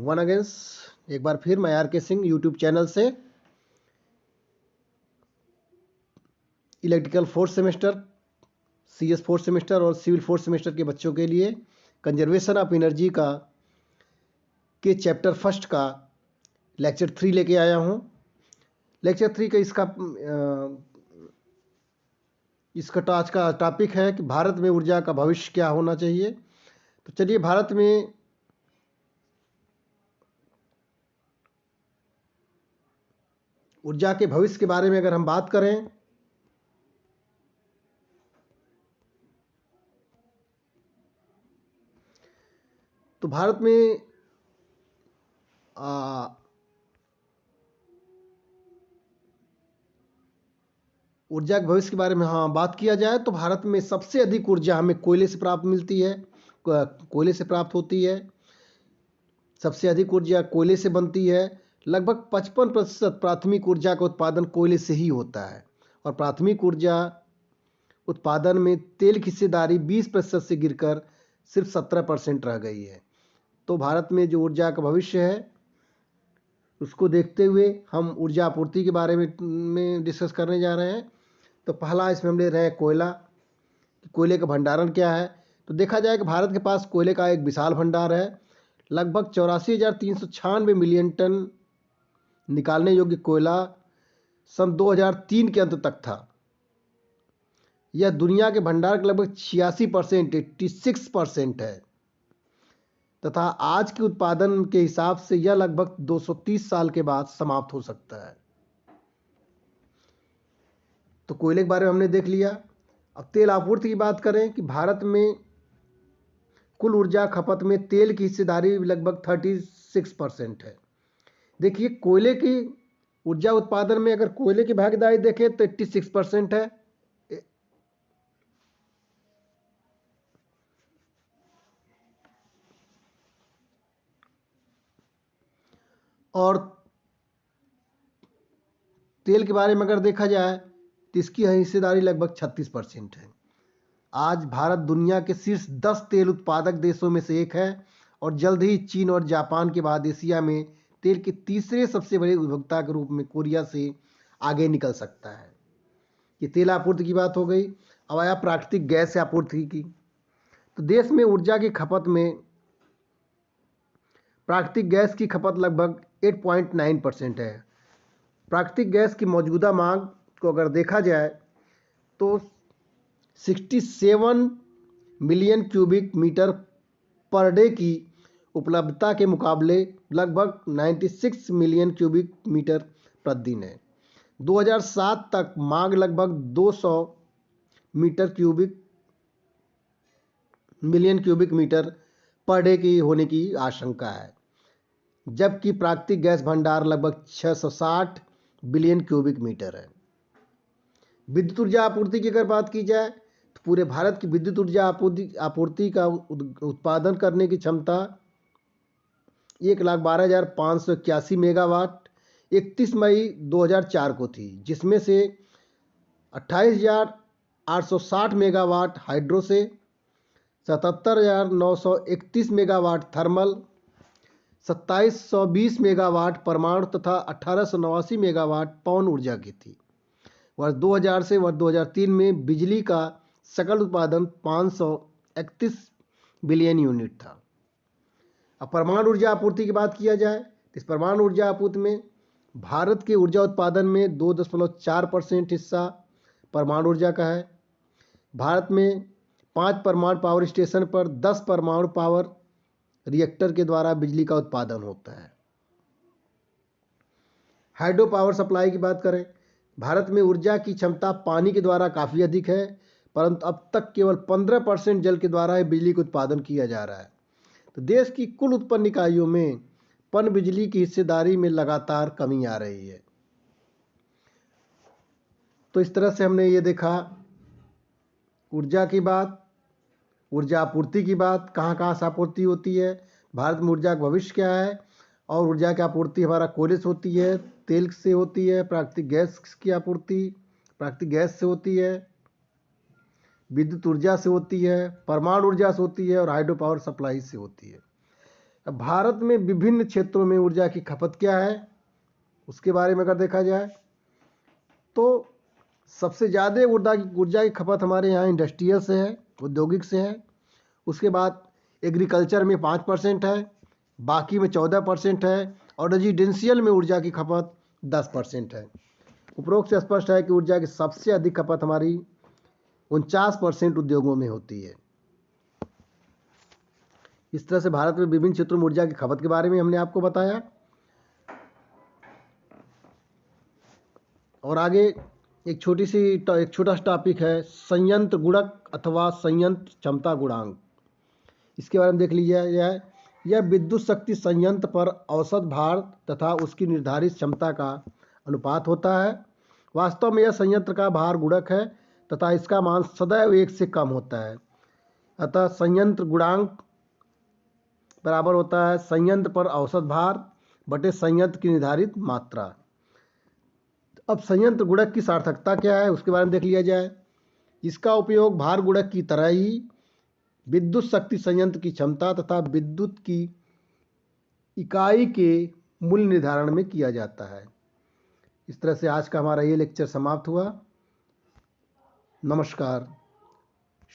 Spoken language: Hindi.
वन अगेंस एक बार फिर मैं आर के सिंह यूट्यूब चैनल से electrical fourth semester, CS fourth semester और सिविल फोर्थ सेमेस्टर के बच्चों के लिए कंजर्वेशन ऑफ एनर्जी के चैप्टर फर्स्ट का लेक्चर 3 लेके आया हूँ। लेक्चर 3 का इसका आज का टॉपिक है कि भारत में ऊर्जा का भविष्य क्या होना चाहिए। तो चलिए, भारत में ऊर्जा के भविष्य के बारे में अगर हम बात करें तो भारत में ऊर्जा के भविष्य के बारे में बात किया जाए तो भारत में सबसे अधिक ऊर्जा हमें कोयले से प्राप्त मिलती है, कोयले से प्राप्त होती है। सबसे अधिक ऊर्जा कोयले से बनती है। लगभग 55% प्राथमिक ऊर्जा का उत्पादन कोयले से ही होता है और प्राथमिक ऊर्जा उत्पादन में तेल की हिस्सेदारी 20% से गिरकर सिर्फ 17% रह गई है। तो भारत में जो ऊर्जा का भविष्य है उसको देखते हुए हम ऊर्जा आपूर्ति के बारे में डिस्कस करने जा रहे हैं। तो पहला इसमें हम ले रहे हैं कोयला। कोयले का भंडारण क्या है। तो देखा जाए कि भारत के पास कोयले का एक विशाल भंडार है। लगभग 84,396 मिलियन टन निकालने योग्य कोयला सन 2003 के अंत तक था। यह दुनिया के भंडार का लगभग 86% 86% है तथा आज के उत्पादन के हिसाब से यह लगभग 230 साल के बाद समाप्त हो सकता है। तो कोयले के बारे में हमने देख लिया। अब तेल आपूर्ति की बात करें कि भारत में कुल ऊर्जा खपत में तेल की हिस्सेदारी लगभग 36% है। देखिए, कोयले की ऊर्जा उत्पादन में अगर कोयले की भागीदारी देखें तो 86% है। और तेल के बारे में अगर देखा जाए तो इसकी हिस्सेदारी लगभग 36% है। आज भारत दुनिया के शीर्ष 10 तेल उत्पादक देशों में से एक है और जल्द ही चीन और जापान के बाद एशिया में तेल के तीसरे सबसे बड़े उपभोक्ता के रूप में कोरिया से आगे निकल सकता है। ये तेल आपूर्ति की बात हो गई। अब आया प्राकृतिक गैस आपूर्ति की। तो देश में ऊर्जा की खपत में प्राकृतिक गैस की खपत लगभग 8.9% है। प्राकृतिक गैस की मौजूदा मांग को अगर देखा जाए तो 67 million cubic metre per day की उपलब्धता के मुकाबले लगभग 96 मिलियन क्यूबिक मीटर प्रतिदिन है। 2007 तक मांग लगभग 200 million cubic metre per day की होने की आशंका है, जबकि प्राकृतिक गैस भंडार लगभग 660 बिलियन क्यूबिक मीटर है। विद्युत ऊर्जा आपूर्ति की अगर बात की जाए तो पूरे भारत की विद्युत ऊर्जा आपूर्ति का उत्पादन करने की क्षमता 1,12,581 मेगावाट 31 मई 2004 को थी, जिसमें से 28,860 मेगावाट हाइड्रो से, 77,931 मेगावाट थर्मल, 2720 मेगावाट परमाणु तथा 1889 मेगावाट पवन ऊर्जा की थी। वर्ष 2000 से वर्ष 2003 में बिजली का सकल उत्पादन 531 बिलियन यूनिट था। अब परमाणु ऊर्जा आपूर्ति की बात किया जाए तो इस परमाणु ऊर्जा आपूर्ति में भारत के ऊर्जा उत्पादन में 2.4% हिस्सा परमाणु ऊर्जा का है। भारत में 5 परमाणु पावर स्टेशन पर 10 परमाणु पावर रिएक्टर के द्वारा बिजली का उत्पादन होता है। हाइड्रो पावर सप्लाई की बात करें, भारत में ऊर्जा की क्षमता पानी के द्वारा काफ़ी अधिक है, परंतु अब तक केवल 15% जल के द्वारा ही बिजली का उत्पादन किया जा रहा है। तो देश की कुल उत्पन्न इकाइयों में पन बिजली की हिस्सेदारी में लगातार कमी आ रही है। तो इस तरह से हमने ये देखा ऊर्जा की बात, ऊर्जा आपूर्ति की बात, कहाँ कहाँ से आपूर्ति होती है, भारत में ऊर्जा का भविष्य क्या है और ऊर्जा की आपूर्ति हमारा कोयले से होती है, तेल से होती है, प्राकृतिक गैस की आपूर्ति प्राकृतिक गैस से होती है, विद्युत ऊर्जा से होती है, परमाणु ऊर्जा से होती है और हाइड्रो पावर सप्लाई से होती है। अब भारत में विभिन्न क्षेत्रों में ऊर्जा की खपत क्या है उसके बारे में अगर देखा जाए तो सबसे ज़्यादा ऊर्जा की खपत हमारे यहाँ इंडस्ट्रियल से है, औद्योगिक से है। उसके बाद एग्रीकल्चर में 5% है, बाकी में 14% है, और रेजिडेंशियल में ऊर्जा की खपत 10% है। उपरोक्त से स्पष्ट है कि ऊर्जा की सबसे अधिक खपत हमारी 49% उद्योगों में होती है। इस तरह से भारत में विभिन्न क्षेत्रों में ऊर्जा की खपत के बारे में हमने आपको बताया। और आगे एक छोटा सा टॉपिक है संयंत्र गुणक अथवा संयंत्र क्षमता गुणांक। इसके बारे में देख लीजिए। यह विद्युत शक्ति संयंत्र पर औसत भार तथा उसकी निर्धारित क्षमता का अनुपात होता है। वास्तव में यह संयंत्र का भार गुणक है तथा इसका मान सदैव 1 से कम होता है। अतः संयंत्र गुणांक बराबर होता है संयंत्र पर औसत भार बटे संयंत्र की निर्धारित मात्रा। अब संयंत्र गुणक की सार्थकता क्या है उसके बारे में देख लिया जाए। इसका उपयोग भार गुणक की तरह ही विद्युत शक्ति संयंत्र की क्षमता तथा विद्युत की इकाई के मूल्य निर्धारण में किया जाता है। इस तरह से आज का हमारा ये लेक्चर समाप्त हुआ। नमस्कार।